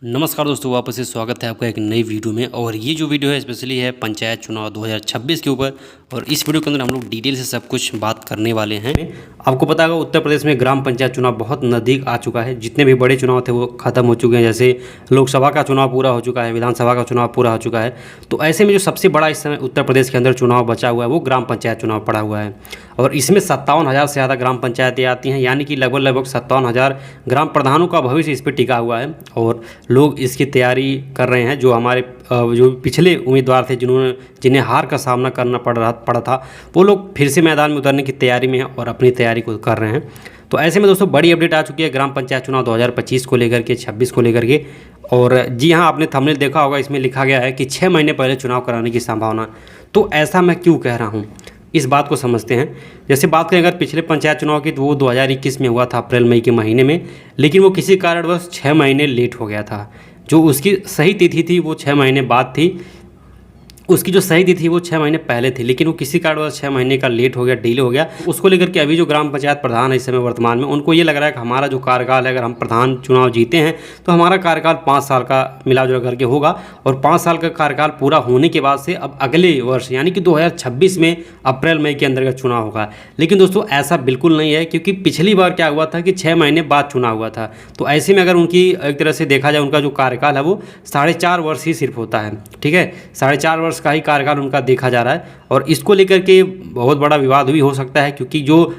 नमस्कार दोस्तों, वापस से स्वागत है आपका एक नई वीडियो में। और ये जो वीडियो है स्पेशली है पंचायत चुनाव 2026 के ऊपर। और इस वीडियो के अंदर हम लोग डिटेल से सब कुछ बात करने वाले हैं। आपको पता होगा उत्तर प्रदेश में ग्राम पंचायत चुनाव बहुत नज़दीक आ चुका है। जितने भी बड़े चुनाव थे वो खत्म हो चुके हैं। जैसे लोकसभा का चुनाव पूरा हो चुका है, विधानसभा का चुनाव पूरा हो चुका है। तो ऐसे में जो सबसे बड़ा इस समय उत्तर प्रदेश के अंदर चुनाव बचा हुआ है वो ग्राम पंचायत चुनाव पड़ा हुआ है। और इसमें 57,000 से ज़्यादा ग्राम पंचायतें आती हैं, यानी कि लगभग 57,000 ग्राम प्रधानों का भविष्य इस पर टिका हुआ है। और लोग इसकी तैयारी कर रहे हैं। जो हमारे जो पिछले उम्मीदवार थे जिन्हें हार का सामना करना पड़ा था, वो लोग फिर से मैदान में उतरने की तैयारी में हैं और अपनी तैयारी को कर रहे हैं। तो ऐसे में दोस्तों बड़ी अपडेट आ चुकी है ग्राम पंचायत चुनाव 2025 को लेकर के, 26 को लेकर के। और जी हाँ, आपने थंबनेल देखा होगा, इसमें लिखा गया है कि 6 महीने पहले चुनाव कराने की संभावना। तो ऐसा मैं क्यों कह रहा हूँ, इस बात को समझते हैं। जैसे बात करें अगर पिछले पंचायत चुनाव की, तो वो 2021 में हुआ था अप्रैल मई के महीने में। लेकिन वो किसी कारणवश 6 महीने लेट हो गया था। जो उसकी सही तिथि थी वो 6 महीने बाद थी। उसकी जो सही तिथि थी वो 6 महीने पहले थी, लेकिन वो किसी कारणवश 6 महीने का लेट हो गया, डिले हो गया। उसको लेकर के अभी जो ग्राम पंचायत प्रधान है इस समय वर्तमान में, उनको ये लग रहा है कि हमारा जो कार्यकाल है, अगर हम प्रधान चुनाव जीते हैं तो हमारा कार्यकाल 5 साल का मिला जुला करके होगा। और 5 साल का कार्यकाल पूरा होने के बाद से अब अगले वर्ष यानी कि 2026 में अप्रैल मई के अंदर का चुनाव होगा। लेकिन दोस्तों ऐसा बिल्कुल नहीं है, क्योंकि पिछली बार क्या हुआ था कि 6 महीने बाद चुनाव हुआ था। तो ऐसे में अगर उनकी एक तरह से देखा जाए, उनका जो कार्यकाल है वो 4.5 वर्ष ही सिर्फ होता है। ठीक है, 4.5 वर्ष का ही कार्यकाल उनका देखा जा रहा है। और इसको लेकर के बहुत बड़ा विवाद भी हो सकता है, क्योंकि जो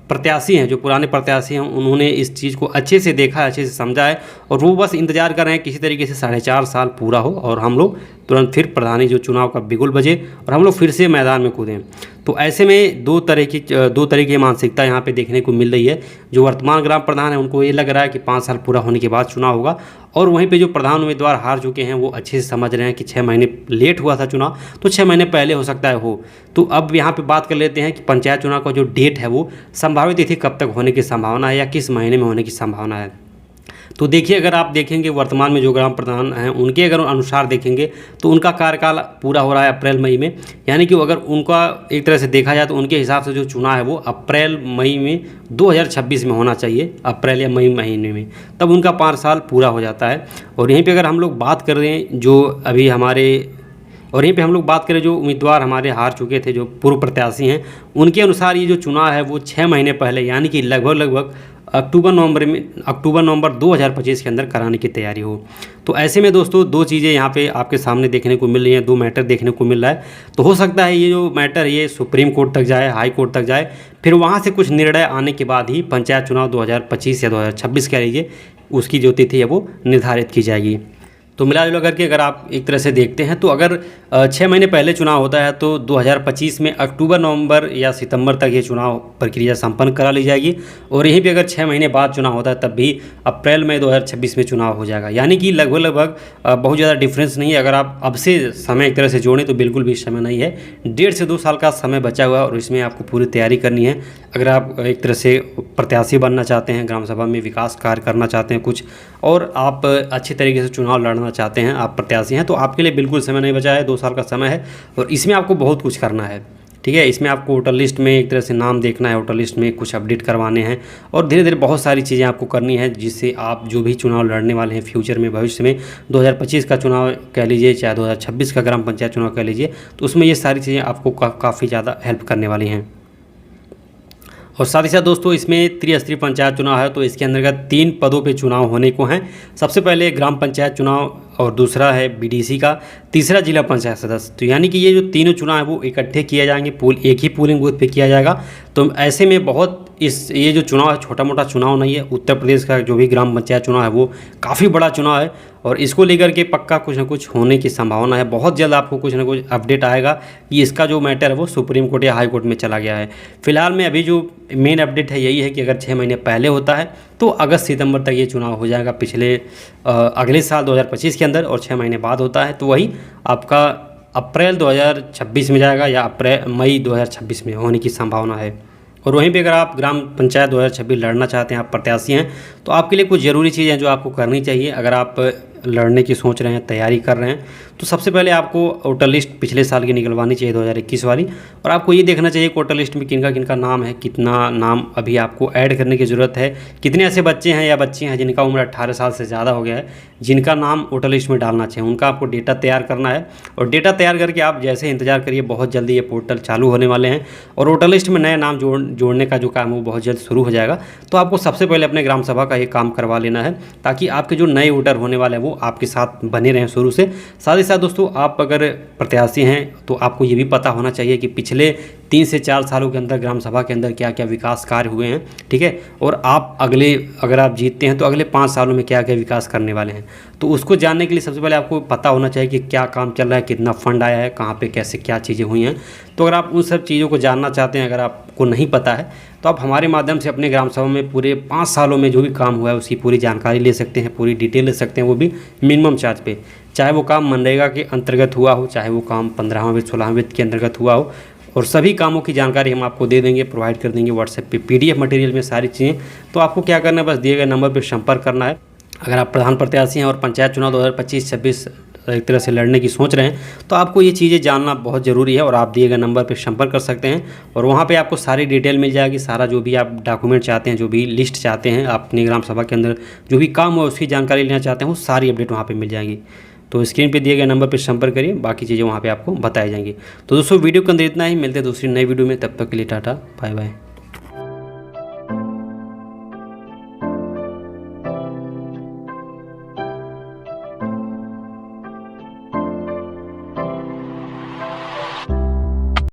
प्रत्याशी हैं, जो पुराने प्रत्याशी हैं, उन्होंने इस चीज़ को अच्छे से देखा, अच्छे से समझा है। और वो बस इंतजार कर रहे हैं किसी तरीके से 4.5 साल पूरा हो और हम लोग तुरंत फिर प्रधानी जो चुनाव का बिगुल बजे और हम लोग फिर से मैदान में कूदें। तो ऐसे में दो तरह की मानसिकता यहाँ पे देखने को मिल रही है। जो वर्तमान ग्राम प्रधान है उनको ये लग रहा है कि 5 साल पूरा होने के बाद चुनाव होगा। और वहीं पे जो प्रधान उम्मीदवार हार चुके हैं वो अच्छे से समझ रहे हैं कि 6 महीने लेट हुआ था चुनाव, तो 6 महीने पहले हो सकता है हो। तो अब यहाँ पे बात कर लेते हैं कि पंचायत चुनाव का जो डेट है वो संभावित तिथि कब तक होने की संभावना है या किस महीने में होने की संभावना है। तो देखिए, अगर आप देखेंगे वर्तमान में जो ग्राम प्रधान हैं उनके अगर अनुसार देखेंगे तो उनका कार्यकाल पूरा हो रहा है अप्रैल मई में। यानी कि अगर उनका एक तरह से देखा जाए तो उनके हिसाब से जो चुनाव है वो अप्रैल मई में 2026 में होना चाहिए, अप्रैल या मई महीने में, तब उनका 5 साल पूरा हो जाता है। और यहीं पर अगर हम लोग बात कर रहे हैं जो उम्मीदवार हमारे हार चुके थे, जो पूर्व प्रत्याशी हैं, उनके अनुसार ये जो चुनाव है वो 6 महीने पहले यानी कि लगभग अक्टूबर नवंबर 2025 के अंदर कराने की तैयारी हो। तो ऐसे में दोस्तों दो चीज़ें यहाँ पे आपके सामने देखने को मिल रही हैं, दो मैटर देखने को मिल रहा है। तो हो सकता है ये जो मैटर ये सुप्रीम कोर्ट तक जाए, हाई कोर्ट तक जाए, फिर वहाँ से कुछ निर्णय आने के बाद ही पंचायत चुनाव 2025 या 2026 कह लीजिए, उसकी जो तिथि है वो निर्धारित की जाएगी। तो मिला जुला करके अगर आप एक तरह से देखते हैं तो अगर 6 महीने पहले चुनाव होता है तो 2025 में अक्टूबर नवंबर या सितंबर तक ये चुनाव प्रक्रिया संपन्न करा ली जाएगी। और यहीं पे अगर 6 महीने बाद चुनाव होता है तब भी अप्रैल मई 2026 में चुनाव हो जाएगा। यानी कि लगभग बहुत ज़्यादा डिफरेंस नहीं है। अगर आप अब से समय एक तरह से जोड़ें तो बिल्कुल भी समय नहीं है। 1.5 से 2 साल का समय बचा हुआ है और इसमें आपको पूरी तैयारी करनी है। अगर आप एक तरह से प्रत्याशी बनना चाहते हैं, ग्राम सभा में विकास कार्य करना चाहते हैं कुछ, और आप अच्छे तरीके से चुनाव लड़ना चाहते हैं, आप प्रत्याशी हैं, तो आपके लिए बिल्कुल समय नहीं बचा है। 2 साल का समय है और इसमें आपको बहुत कुछ करना है। ठीक है, इसमें आपको वोटर लिस्ट में एक तरह से नाम देखना है, वोटर लिस्ट में कुछ अपडेट करवाने हैं और धीरे धीरे बहुत सारी चीज़ें आपको करनी है, जिससे आप जो भी चुनाव लड़ने वाले हैं फ्यूचर में, भविष्य में, 2025 का चुनाव कह लीजिए चाहे 2026 का ग्राम पंचायत चुनाव कह लीजिए, तो उसमें ये सारी चीज़ें आपको काफ़ी ज़्यादा हेल्प करने वाली हैं। और साथ ही साथ दोस्तों इसमें त्रिस्तरीय पंचायत चुनाव है, तो इसके अंतर्गत 3 पदों पे चुनाव होने को हैं। सबसे पहले ग्राम पंचायत चुनाव और दूसरा है बीडीसी का, तीसरा जिला पंचायत सदस्य। तो यानी कि ये जो तीनों चुनाव है वो इकट्ठे किए जाएंगे, एक ही पोलिंग बूथ पे किया जाएगा। तो ऐसे में ये जो चुनाव है छोटा मोटा चुनाव नहीं है। उत्तर प्रदेश का जो भी ग्राम पंचायत चुनाव है वो काफ़ी बड़ा चुनाव है और इसको लेकर के पक्का कुछ ना कुछ होने की संभावना है। बहुत जल्द आपको कुछ ना कुछ अपडेट आएगा कि इसका जो मैटर है वो सुप्रीम कोर्ट या हाई कोर्ट में चला गया है। फिलहाल में अभी जो मेन अपडेट है यही है कि अगर 6 महीने पहले होता है तो अगस्त सितंबर तक ये चुनाव हो जाएगा अगले साल 2025 के अंदर, और 6 महीने बाद होता है तो वही आपका अप्रैल 2026 में जाएगा या मई 2026 में होने की संभावना है। और वहीं पे अगर आप ग्राम पंचायत 2026 लड़ना चाहते हैं, आप प्रत्याशी हैं, तो आपके लिए कुछ ज़रूरी चीज़ें जो आपको करनी चाहिए। अगर आप लड़ने की सोच रहे हैं, तैयारी कर रहे हैं, तो सबसे पहले आपको वोटर लिस्ट पिछले साल की निकलवानी चाहिए 2021 वाली, और आपको ये देखना चाहिए कि वोटर लिस्ट में किनका किनका नाम है, कितना नाम अभी आपको ऐड करने की ज़रूरत है, कितने ऐसे बच्चे हैं या बच्ची हैं जिनका उम्र 18 साल से ज़्यादा हो गया है, जिनका नाम वोटर लिस्ट में डालना चाहिए, उनका आपको डेटा तैयार करना है। और डेटा तैयार करके आप जैसे इंतजार करिए, बहुत जल्दी ये पोर्टल चालू होने वाले हैं और वोटर लिस्ट में नए नाम जोड़ने का जो काम है वो बहुत जल्द शुरू हो जाएगा। तो आपको सबसे पहले अपने ग्राम सभा का ये काम करवा लेना है, ताकि आपके जो नए वोटर होने वाले हैं वो आपके साथ बने रहें शुरू से। साथ ही साथ दोस्तों, आप अगर प्रत्याशी हैं तो आपको ये भी पता होना चाहिए कि पिछले 3 से 4 सालों के अंदर ग्राम सभा के अंदर क्या क्या विकास कार्य हुए हैं, ठीक है, और आप अगर आप जीतते हैं तो अगले 5 सालों में क्या क्या विकास करने वाले हैं। तो उसको जानने के लिए सबसे पहले आपको पता होना चाहिए कि क्या काम चल रहा है, कितना फंड आया है, कहाँ पे कैसे क्या चीज़ें हुई हैं। तो अगर आप उन सब चीज़ों को जानना चाहते हैं, अगर आपको नहीं पता है, तो आप हमारे माध्यम से अपने ग्राम सभा में पूरे 5 सालों में जो भी काम हुआ है उसकी पूरी जानकारी ले सकते हैं, पूरी डिटेल ले सकते हैं, वो भी मिनिमम चार्ज पे। चाहे वो काम मनरेगा के अंतर्गत हुआ हो, चाहे वो काम 15वां वित्त 16वां वित्त के अंतर्गत हुआ हो, और सभी कामों की जानकारी हम आपको दे देंगे, प्रोवाइड कर देंगे व्हाट्सएप पे PDF मटेरियल में सारी चीज़ें। तो आपको क्या करना है, बस दिए गए नंबर पर संपर्क करना है। अगर आप प्रधान प्रत्याशी हैं और पंचायत चुनाव 2025-26 एक तरह से लड़ने की सोच रहे हैं, तो आपको ये चीज़ें जानना बहुत ज़रूरी है, और आप दिए गए नंबर पर संपर्क कर सकते हैं और वहाँ पे आपको सारी डिटेल मिल जाएगी। सारा जो भी आप डॉक्यूमेंट चाहते हैं, जो भी लिस्ट चाहते हैं, आप अपनी ग्राम सभा के अंदर जो भी काम हो उसकी जानकारी लेना चाहते हैं, वो सारी अपडेट वहाँ पे मिल जाएगी। तो स्क्रीन पे दिए गए नंबर पर संपर्क करिए, बाकी चीज़ें वहाँ पे आपको बताई जाएंगी। तो दोस्तों, वीडियो के अंदर इतना ही, मिलते हैं दूसरी नई वीडियो में, तब तक के लिए टाटा बाय बाय।